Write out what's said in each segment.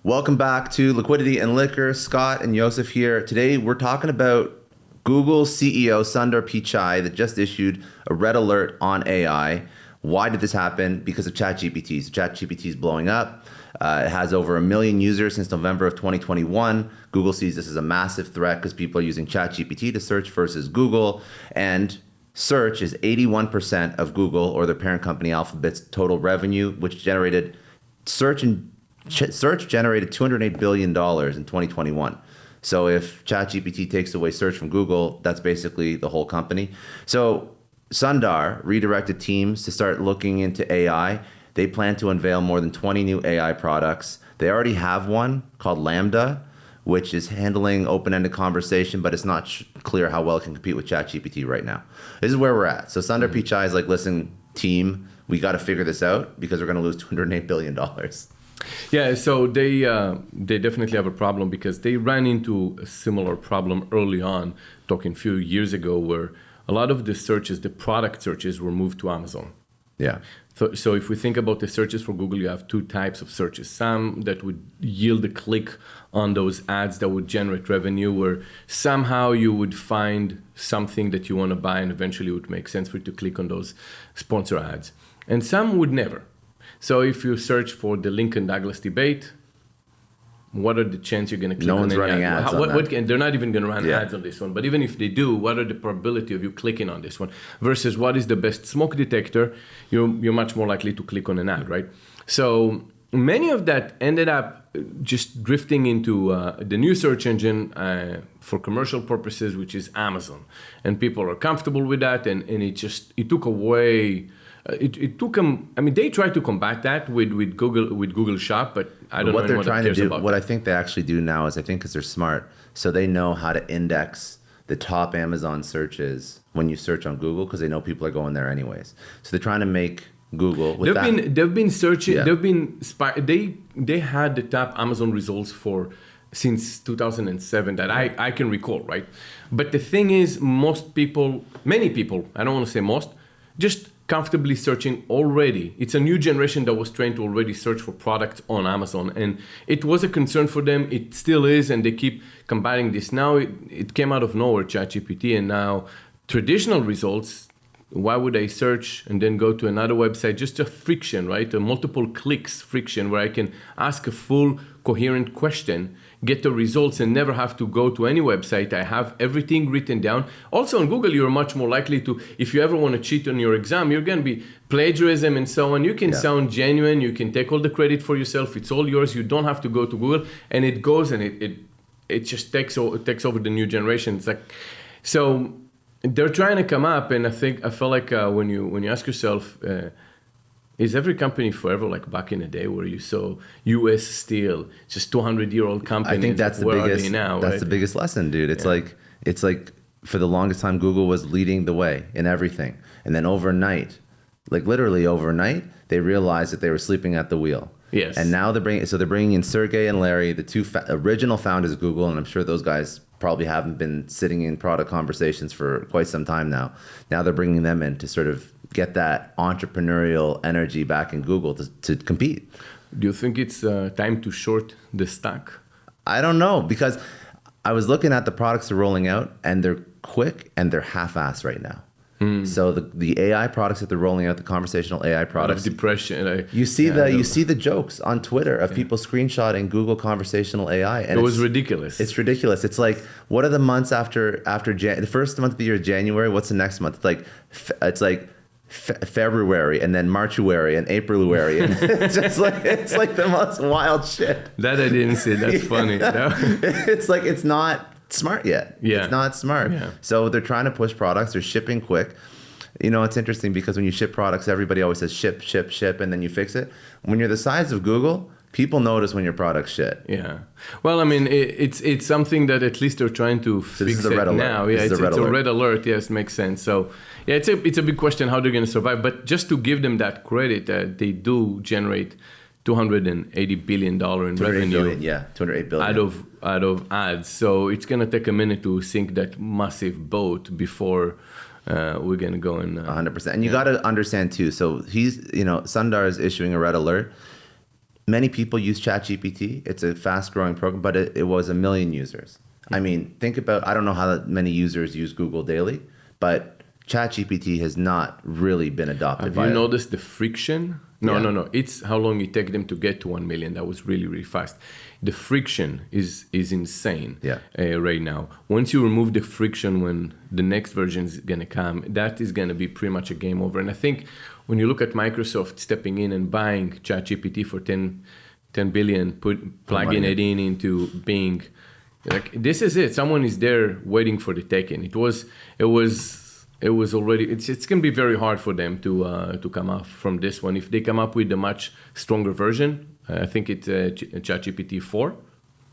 Welcome back to Liquidity and Liquor. Scott and Yosef here. Today we're talking about Google CEO Sundar Pichai that just issued a red alert on AI. Why did this happen? Because of ChatGPT. So ChatGPT is blowing up. It has over 1 million users since November of 2021. Google sees this as a massive threat because people are using ChatGPT to search versus Google. And search is 81% of Google or their parent company Alphabet's total revenue, which generated search generated $208 billion in 2021. So if ChatGPT takes away search from Google, that's basically the whole company. So Sundar redirected teams to start looking into AI. They plan to unveil more than 20 new AI products. They already have one called Lambda, which is handling open-ended conversation, but it's not clear how well it can compete with ChatGPT right now. This is where we're at. So Sundar Pichai is like, listen, team, we got to figure this out because we're going to lose $208 billion. Yeah, so they definitely have a problem because they ran into a similar problem early on, talking a few years ago, where a lot of the searches, the product searches, were moved to Amazon. Yeah. So if we think about the searches for Google, you have two types of searches. Some that would yield a click on those ads that would generate revenue, where somehow you would find something that you want to buy and eventually it would make sense for you to click on those sponsor ads. And some would never. So if you search for the Lincoln Douglas debate, what are the chances you're going to click on? No one's running ads on that. They're not even going to run ads on this one. But even if they do, what are the probability of you clicking on this one? Versus what is the best smoke detector? You're much more likely to click on an ad, right? So many of that ended up just drifting into the new search engine for commercial purposes, which is Amazon. And people are comfortable with that, and it took away... It took them. I mean, they tried to combat that with Google Shop, but I don't know what they're trying to do. About. What I think they actually do now is, I think, because they're smart, so they know how to index the top Amazon searches when you search on Google, because they know people are going there anyways. So they're trying to make Google. They've been searching. Yeah. They had the top Amazon results since 2007 that I can recall, right? But the thing is, many people, I don't want to say most, just comfortably searching already. It's a new generation that was trained to already search for products on Amazon. And it was a concern for them. It still is, and they keep combating this. Now it came out of nowhere, ChatGPT, and now traditional results, why would I search and then go to another website? Just a friction, right? A multiple clicks friction where I can ask a full coherent question, get the results, and never have to go to any website. I have everything written down. Also on Google, you're much more likely to, if you ever want to cheat on your exam, you're going to be plagiarism and so on. You can sound genuine. You can take all the credit for yourself. It's all yours. You don't have to go to Google. And it goes and it just takes over the new generation. It's like, so they're trying to come up, and I feel like when you ask yourself, is every company forever like back in the day where you saw U.S. Steel, just 200-year-old company? I think that's the biggest. That's right? the biggest lesson, dude. It's like for the longest time, Google was leading the way in everything, and then overnight, like literally overnight, they realized that they were sleeping at the wheel. Yes. And now they're bringing in Sergey and Larry, the two original founders of Google, and I'm sure those guys probably haven't been sitting in product conversations for quite some time now. Now they're bringing them in to sort of get that entrepreneurial energy back in Google to compete. Do you think it's time to short the stock? I don't know, because I was looking at the products they're rolling out, and they're quick and they're half-assed right now. So the AI products that they're rolling out, the conversational AI products, depression. You see the jokes on Twitter of people screenshotting Google conversational AI, and it was ridiculous. It's ridiculous. It's like, what are the months after the first month of the year, January? What's the next month? It's like February, and then Marchuary and Apriluary, and it's like the most wild shit. That I didn't see. That's funny. No? It's like, it's not smart yet. Yeah. It's not smart. Yeah. So they're trying to push products. They're shipping quick. You know, it's interesting because when you ship products, everybody always says ship, ship, ship, and then you fix it. When you're the size of Google, people notice when your product's shit. Yeah. Well, I mean, it's something that at least they're trying to fix it now. Yeah, it's a red alert. Yes, makes sense. So yeah, it's a big question how they're going to survive. But just to give them that credit, they do generate $280 billion in revenue. $208 billion out of ads. So it's going to take a minute to sink that massive boat before we're going to go in. 100%. And you got to understand too. So Sundar is issuing a red alert. many people use ChatGPT. It's a fast-growing program, but it was 1 million users. I mean, think about, I don't know how many users use Google daily, but ChatGPT has not really been adopted. Have you noticed the friction? No, Yeah. no. It's how long it take them to get to 1 million. That was really, really fast. The friction is insane right now. Once you remove the friction when the next version is going to come, that is going to be pretty much a game over. And I think when you look at Microsoft stepping in and buying ChatGPT for 10 billion, plugging it into Bing, like this is it. Someone is there waiting for the taking. It was already. It's going to be very hard for them to come up from this one. If they come up with a much stronger version, I think it's ChatGPT 4.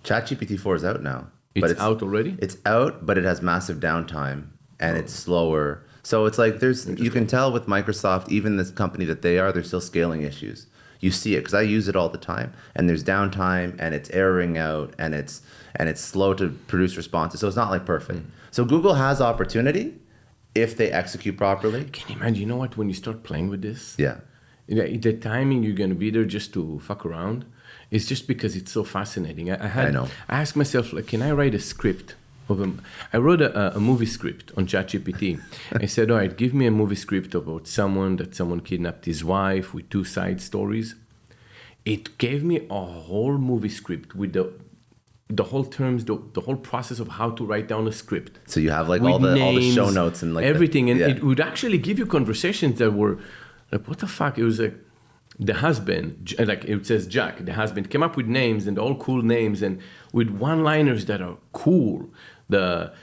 ChatGPT 4 is out now. It's out already? It's out, but it has massive downtime and it's slower. So it's like you can tell with Microsoft, even this company that they are, they're still scaling issues. You see it because I use it all the time, and there's downtime and it's erroring out and it's slow to produce responses. So it's not like perfect. So Google has opportunity if they execute properly. Can you imagine? You know what? When you start playing with this, yeah, the timing you're going to be there just to fuck around, it's just because it's so fascinating. I know. I asked myself, like, can I write a script I wrote a movie script on ChatGPT. I said, all right, give me a movie script about someone kidnapped his wife with 2 side stories. It gave me a whole movie script with the whole terms, the whole process of how to write down a script. So you have like all the show notes and like everything, and it would actually give you conversations that were like, what the fuck? It was like the husband, like it says Jack, the husband came up with names and all cool names and with one-liners that are cool. That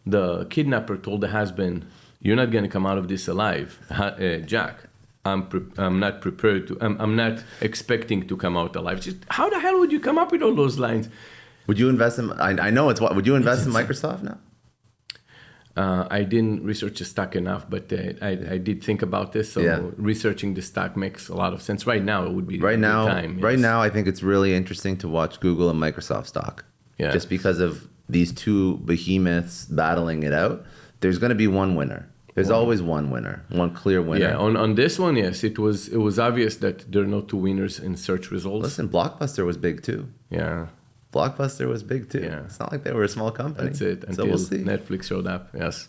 the kidnapper told the husband, "You're not going to come out of this alive, Jack. I'm not prepared to. I'm not expecting to come out alive." Just how the hell would you come up with all those lines? Would you invest in? I know it's what. Would you invest in Microsoft now? I didn't research the stock enough, but I did think about this. So researching the stock makes a lot of sense. Right now, it would be a good time. Yes. Right now, I think it's really interesting to watch Google and Microsoft stock. Yeah. Just because of these 2 behemoths battling it out, there's going to be one winner. There's always one winner, one clear winner. Yeah, on this one, yes, it was obvious that there are no 2 winners in search results. Listen, Blockbuster was big too. Yeah. Blockbuster was big too. Yeah. It's not like they were a small company. That's it. Until we'll see. Netflix showed up. Yes.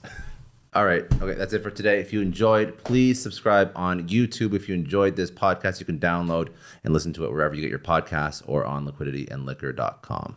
All right. Okay, that's it for today. If you enjoyed, please subscribe on YouTube. If you enjoyed this podcast, you can download and listen to it wherever you get your podcasts or on liquidityandliquor.com.